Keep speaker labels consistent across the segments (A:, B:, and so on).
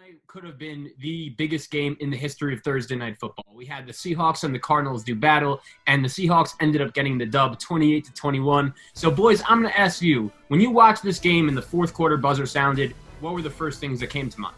A: night could have been the biggest game in the history of Thursday Night Football. We had the Seahawks and the Cardinals do battle, and the Seahawks ended up getting the dub 28-21. So, boys, I'm going to ask you, when you watched this game and the fourth quarter buzzer sounded, what were the first things that came to mind?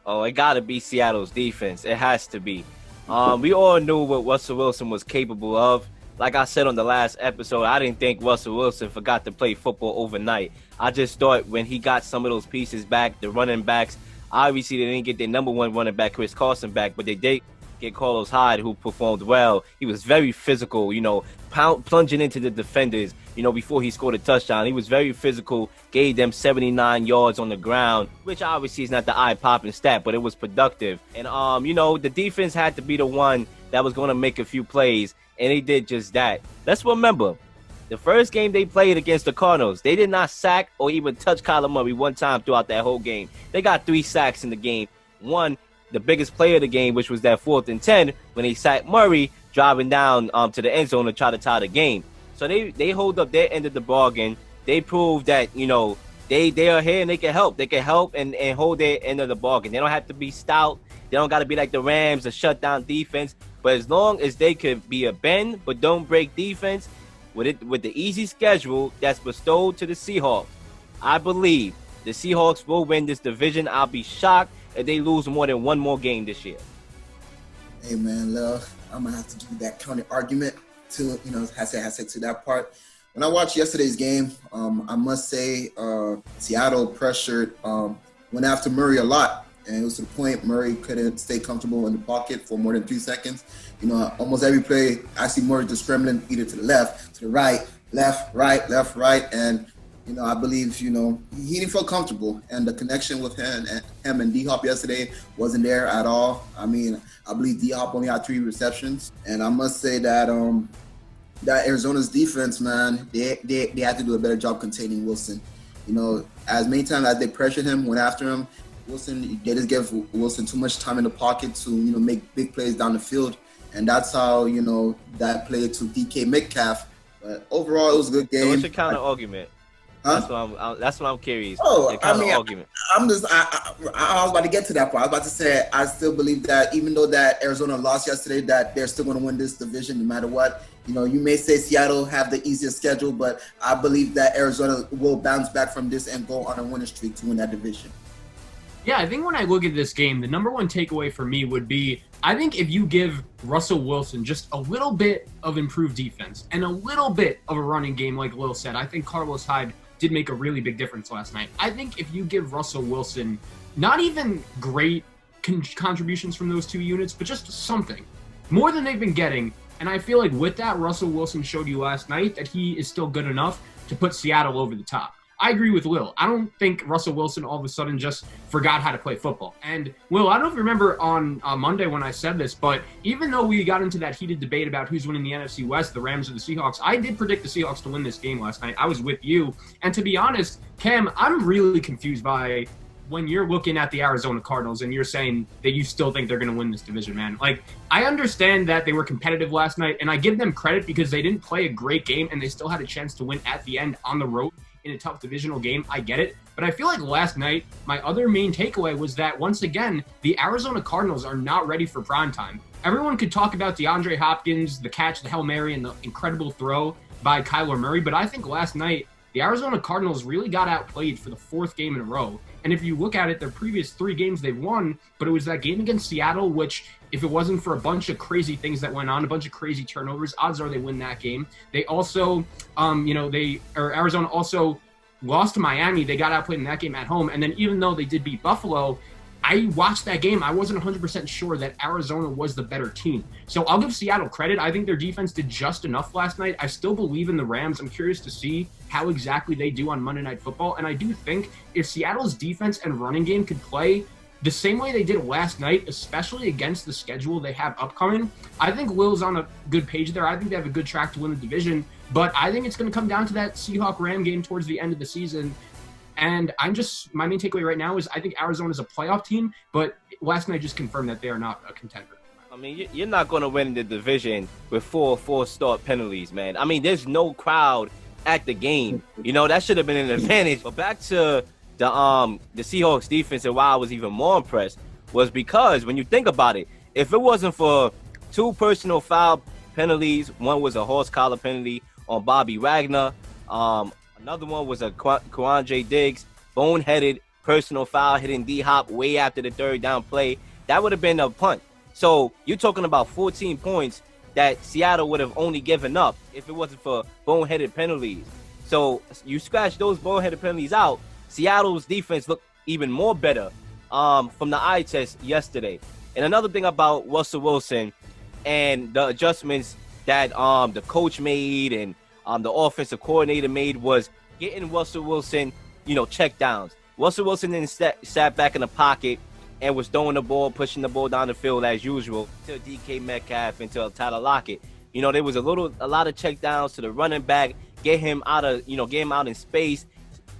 B: Oh, it got to be Seattle's defense. It has to be. We all knew what Russell Wilson was capable of. Like I said on the last episode, I didn't think Russell Wilson forgot to play football overnight. I just thought when he got some of those pieces back, the running backs, obviously they didn't get their number one running back, Chris Carson, back, but they did get Carlos Hyde, who performed well. He was very physical, plunging into the defenders, before he scored a touchdown. He was very physical, gave them 79 yards on the ground, which obviously is not the eye-popping stat, but it was productive. And, the defense had to be the one that was going to make a few plays, and they did just that. Let's remember, the first game they played against the Cardinals, they did not sack or even touch Kyler Murray one time throughout that whole game. They got 3 sacks in the game. One, the biggest play of the game, which was that 4th and 10, when they sacked Murray, driving down to the end zone to try to tie the game. So they hold up their end of the bargain. They proved that, they are here and they can help. They can help and hold their end of the bargain. They don't have to be stout. They don't got to be like the Rams, a shutdown defense. But as long as they could be a bend but don't break defense, with the easy schedule that's bestowed to the Seahawks, I believe the Seahawks will win this division. I'll be shocked if they lose more than one more game this year.
C: Hey man, Leel, I'm gonna have to give you that counter argument to has to that part. When I watched yesterday's game, I must say Seattle pressured, went after Murray a lot. And it was to the point Murray couldn't stay comfortable in the pocket for more than 3 seconds. Almost every play, I see Murray just scrambling either to the left, to the right, left, right, left, right. And, I believe, he didn't feel comfortable. And the connection with him and D-Hop yesterday wasn't there at all. I mean, I believe D-Hop only had 3 receptions. And I must say that that Arizona's defense, man, they had to do a better job containing Wilson. As many times as they pressured him, went after him, they just gave Wilson too much time in the pocket to, make big plays down the field. And that's how, that play to DK Metcalf. But overall, it was a good game.
B: So what's your counter argument?
C: Huh?
B: That's what I'm curious.
C: Oh,
B: argument.
C: I was about to get to that part. I was about to say, I still believe that even though that Arizona lost yesterday, that they're still going to win this division no matter what. You may say Seattle have the easiest schedule, but I believe that Arizona will bounce back from this and go on a winning streak to win that division.
A: Yeah, I think when I look at this game, the number one takeaway for me would be, I think if you give Russell Wilson just a little bit of improved defense and a little bit of a running game, like Leel said, I think Carlos Hyde did make a really big difference last night. I think if you give Russell Wilson not even great contributions from those 2 units, but just something, more than they've been getting, and I feel like with that, Russell Wilson showed you last night that he is still good enough to put Seattle over the top. I agree with Leel. I don't think Russell Wilson all of a sudden just forgot how to play football. And, Leel, I don't know if you remember on Monday when I said this, but even though we got into that heated debate about who's winning the NFC West, the Rams or the Seahawks, I did predict the Seahawks to win this game last night. I was with you. And to be honest, Cam, I'm really confused by when you're looking at the Arizona Cardinals and you're saying that you still think they're going to win this division, man. Like, I understand that they were competitive last night, and I give them credit because they didn't play a great game and they still had a chance to win at the end on the road in a tough divisional game. I get it. But I feel like last night, my other main takeaway was that, once again, the Arizona Cardinals are not ready for prime time. Everyone could talk about DeAndre Hopkins, the catch, the Hail Mary, and the incredible throw by Kyler Murray, but I think last night, the Arizona Cardinals really got outplayed for the 4th game in a row. And if you look at it, their previous 3 games they've won, but it was that game against Seattle, which, if it wasn't for a bunch of crazy things that went on, a bunch of crazy turnovers, odds are they win that game. They also, Arizona also lost to Miami. They got outplayed in that game at home. And then even though they did beat Buffalo, I watched that game. I wasn't 100% sure that Arizona was the better team. So I'll give Seattle credit. I think their defense did just enough last night. I still believe in the Rams. I'm curious to see how exactly they do on Monday Night Football. And I do think if Seattle's defense and running game could play the same way they did last night, especially against the schedule they have upcoming, I think Will's on a good page there. I think they have a good track to win the division. But I think it's going to come down to that Seahawks-Ram game towards the end of the season. And my main takeaway right now is I think Arizona's a playoff team, but last night just confirmed that they are not a contender.
B: I mean, you're not going to win the division with 4 4-start penalties, man. I mean, there's no crowd at the game. That should have been an advantage. But back to the Seahawks defense and why I was even more impressed was because when you think about it, if it wasn't for 2 personal foul penalties, one was a horse collar penalty on Bobby Wagner, another one was a Kawandre Diggs boneheaded personal foul hitting D-Hop way after the 3rd down play, that would have been a punt. So you're talking about 14 points that Seattle would have only given up if it wasn't for boneheaded penalties. So you scratch those boneheaded penalties out, Seattle's defense looked even more better from the eye test yesterday. And another thing about Russell Wilson and the adjustments that the coach made and the offensive coordinator made was getting Russell Wilson, check downs. Russell Wilson then sat back in the pocket and was throwing the ball, pushing the ball down the field as usual to DK Metcalf and to Tyler Lockett. There was a lot of check downs to the running back, get him out in space.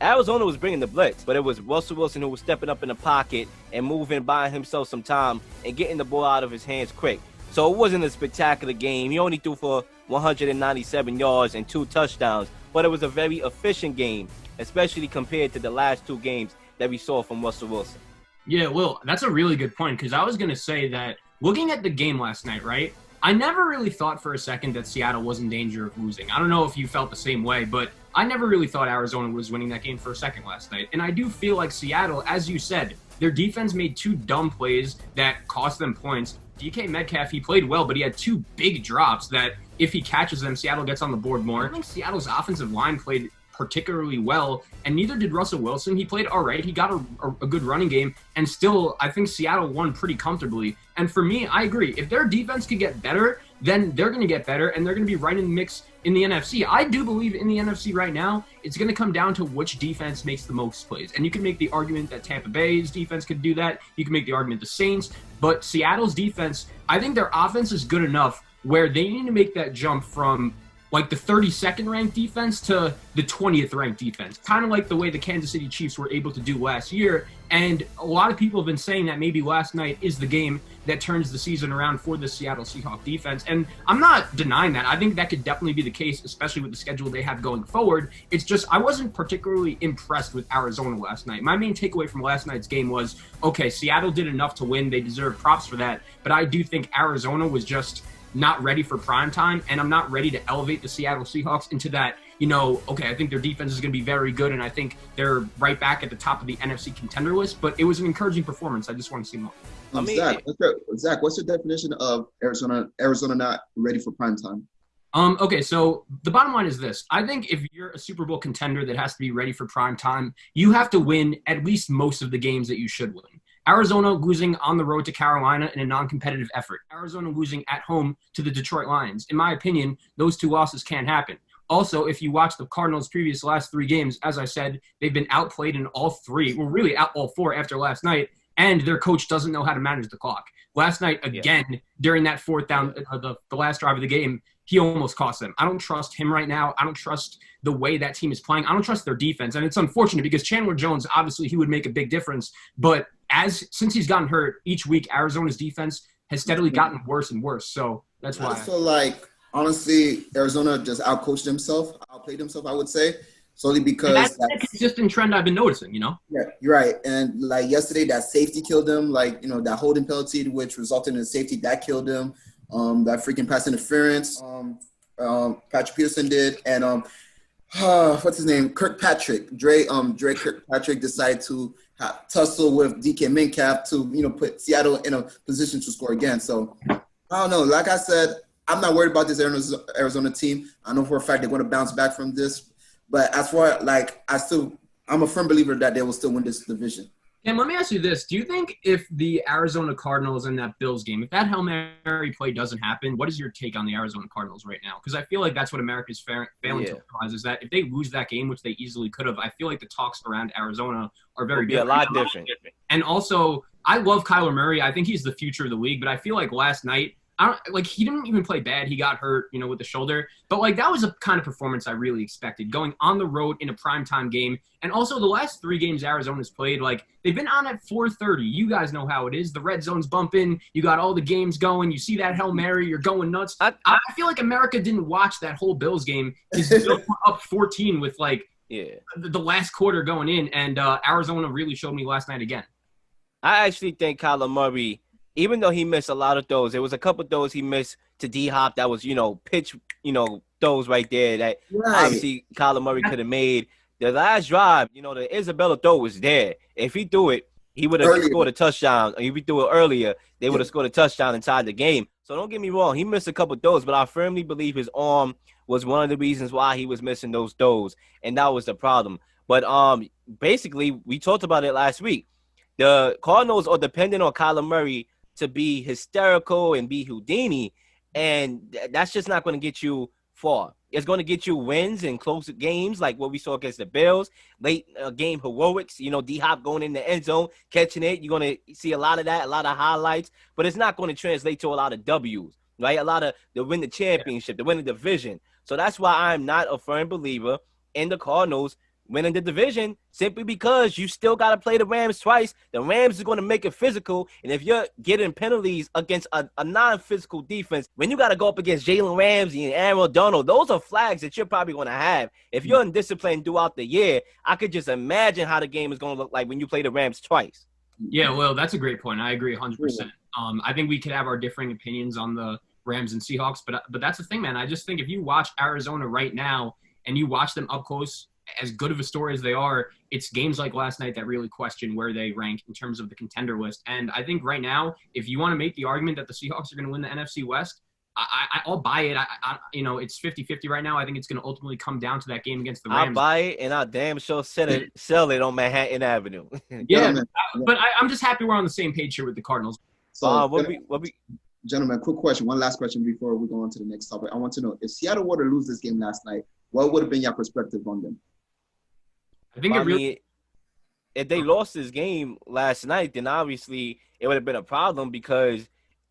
B: Arizona was bringing the blitz, but it was Russell Wilson who was stepping up in the pocket and moving, buying himself some time and getting the ball out of his hands quick. So it wasn't a spectacular game. He only threw for 197 yards and 2 touchdowns, but it was a very efficient game, especially compared to the last 2 games that we saw from Russell Wilson.
A: Yeah, Will, that's a really good point, because I was going to say that looking at the game last night, right, I never really thought for a second that Seattle was in danger of losing. I don't know if you felt the same way, but I never really thought Arizona was winning that game for a second last night. And I do feel like Seattle, as you said, their defense made 2 dumb plays that cost them points. DK Metcalf, he played well, but he had 2 big drops that if he catches them, Seattle gets on the board more. I think Seattle's offensive line played particularly well, and neither did Russell Wilson. He played all right. He got a good running game, and still, I think Seattle won pretty comfortably. And for me, I agree. If their defense could get better, then they're going to get better, and they're going to be right in the mix in the NFC. I do believe in the NFC right now, it's going to come down to which defense makes the most plays. And you can make the argument that Tampa Bay's defense could do that. You can make the argument the Saints. But Seattle's defense, I think their offense is good enough where they need to make that jump from like the 32nd ranked defense to the 20th ranked defense, kind of like the way the Kansas City Chiefs were able to do last year. And a lot of people have been saying that maybe last night is the game that turns the season around for the Seattle Seahawks defense. And I'm not denying that. I think that could definitely be the case, especially with the schedule they have going forward. It's just I wasn't particularly impressed with Arizona last night. My main takeaway from last night's game was, okay, Seattle did enough to win. They deserve props for that. But I do think Arizona was just not ready for prime time, and I'm not ready to elevate the Seattle Seahawks into that, okay, I think their defense is going to be very good, and I think they're right back at the top of the NFC contender list, but it was an encouraging performance. I just want to see more.
C: Zach, what's your definition of Arizona not ready for prime time?
A: Okay, so the bottom line is this. I think if you're a Super Bowl contender that has to be ready for prime time, you have to win at least most of the games that you should win. Arizona losing on the road to Carolina in a non-competitive effort. Arizona losing at home to the Detroit Lions. In my opinion, those 2 losses can't happen. Also, if you watch the Cardinals' previous last 3 games, as I said, they've been outplayed in all 3. Well, really out all 4 after last night, and their coach doesn't know how to manage the clock. Last night, again, during that 4th down, the last drive of the game, he almost cost them. I don't trust him right now. I don't trust the way that team is playing. I don't trust their defense. And it's unfortunate because Chandler Jones, obviously, he would make a big difference. But since he's gotten hurt each week, Arizona's defense has steadily gotten worse and worse. So that's why.
C: I feel like, honestly, Arizona just outcoached himself, outplayed himself, I would say, solely because
A: that's a consistent trend I've been noticing,
C: Yeah, you're right. And like yesterday, that safety killed him. Like, that holding penalty, which resulted in a safety, that killed him. That freaking pass interference, Patrick Peterson did, and what's his name? Kirkpatrick. Dre Kirkpatrick decided to tussle with DK Metcalf to put Seattle in a position to score again. So I don't know. Like I said, I'm not worried about this Arizona team. I know for a fact they're going to bounce back from this, but as far I'm a firm believer that they will still win this division.
A: And let me ask you this. Do you think if the Arizona Cardinals in that Bills game, if that Hail Mary play doesn't happen, what is your take on the Arizona Cardinals right now? Because I feel like that's what America's failing to realize is that if they lose that game, which they easily could have, I feel like the talks around Arizona are very
B: different. Be a lot different.
A: And also, I love Kyler Murray. I think he's the future of the league, but I feel like last night, he didn't even play bad. He got hurt, with the shoulder. But, that was a kind of performance I really expected, going on the road in a primetime game. And also, the last 3 games Arizona's played, they've been on at 4:30. You guys know how it is. The red zone's bumping. You got all the games going. You see that Hail Mary. You're going nuts. I feel like America didn't watch that whole Bills game because Bills were up 14 with, the last quarter going in, and Arizona really showed me last night again.
B: I actually think Kyler Murray, even though he missed a lot of throws, there was a couple of throws he missed to D-Hop that was, pitch, throws right there that obviously Kyler Murray could have made. The last drive, the Isabella throw was there. If he threw it, he would have scored a touchdown. If he threw it earlier, they would have scored a touchdown inside the game. So don't get me wrong. He missed a couple of throws, but I firmly believe his arm was one of the reasons why he was missing those throws, and that was the problem. But basically, we talked about it last week. The Cardinals are dependent on Kyler Murray to be hysterical and be Houdini, and that's just not going to get you far. It's going to get you wins in close games like what we saw against the Bills, late game heroics, D-Hop going in the end zone, catching it. You're going to see a lot of that, a lot of highlights, but it's not going to translate to a lot of W's, right? A lot of to win the championship, to win the division. So that's why I'm not a firm believer in the Cardinals winning the division, simply because you still got to play the Rams twice. The Rams is going to make it physical, and if you're getting penalties against a non-physical defense, when you got to go up against Jalen Ramsey and Aaron Donald, those are flags that you're probably going to have. If you're indisciplined throughout the year, I could just imagine how the game is going to look like when you play the Rams twice.
A: Yeah, well, that's a great point. I agree 100%. I think we could have our differing opinions on the Rams and Seahawks, but that's the thing, man. I just think if you watch Arizona right now and you watch them up close, as good of a story as they are, it's games like last night that really question where they rank in terms of the contender list. And I think right now, if you want to make the argument that the Seahawks are going to win the NFC West, I'll buy it. It's 50-50 right now. I think it's going to ultimately come down to that game against the Rams.
B: I'll buy it, and I'll damn sure sell it on Manhattan Avenue.
A: Yeah, but I'm just happy we're on the same page here with the Cardinals.
C: So, gentlemen, quick question. One last question before we go on to the next topic. I want to know, if Seattle were to lose this game last night, what would have been your perspective on them?
A: I think
B: if they lost this game last night, then obviously it would have been a problem because,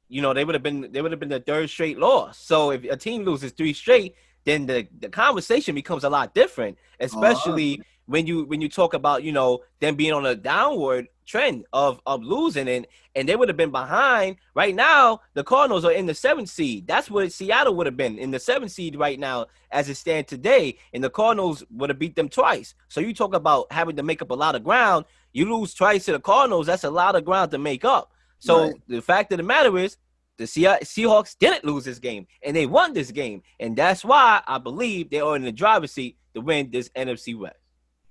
B: they would have been the third straight loss. So if a team loses 3 straight, then the conversation becomes a lot different, especially when you talk about, them being on a downward trend of losing, and they would have been behind. Right now, the Cardinals are in the 7th seed. That's what Seattle would have been, in the 7th seed right now as it stands today, and the Cardinals would have beat them twice. So you talk about having to make up a lot of ground. You lose twice to the Cardinals, that's a lot of ground to make up. So The fact of the matter is, the Seahawks didn't lose this game, and they won this game, and that's why I believe they are in the driver's seat to win this NFC West.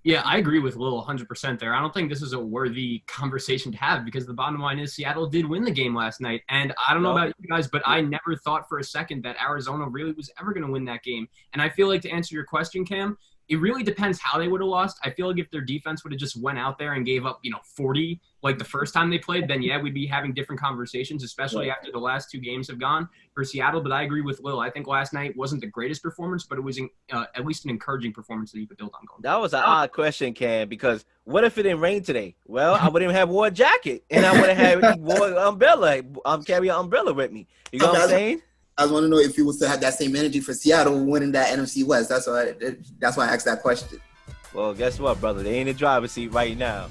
A: Yeah, I agree with Lil 100% there. I don't think this is a worthy conversation to have because the bottom line is Seattle did win the game last night. And I don't know about you guys, but I never thought for a second that Arizona really was ever going to win that game. And I feel like, to answer your question, Cam, it really depends how they would have lost. I feel like if their defense would have just went out there and gave up, 40 like the first time they played, then yeah, we'd be having different conversations, especially after the last 2 games have gone for Seattle. But I agree with Lil. I think last night wasn't the greatest performance, but it was at least an encouraging performance that you could build on going.
B: That was an odd question, Cam, because what if it didn't rain today? Well, I wouldn't have wore a jacket, and I would have had wore an umbrella. I'm carrying an umbrella with me. You know what I'm saying?
C: I just want to know if you was to have that same energy for Seattle winning that NFC West. That's why I asked that question.
B: Well, guess what, brother? They in the driver's seat right now.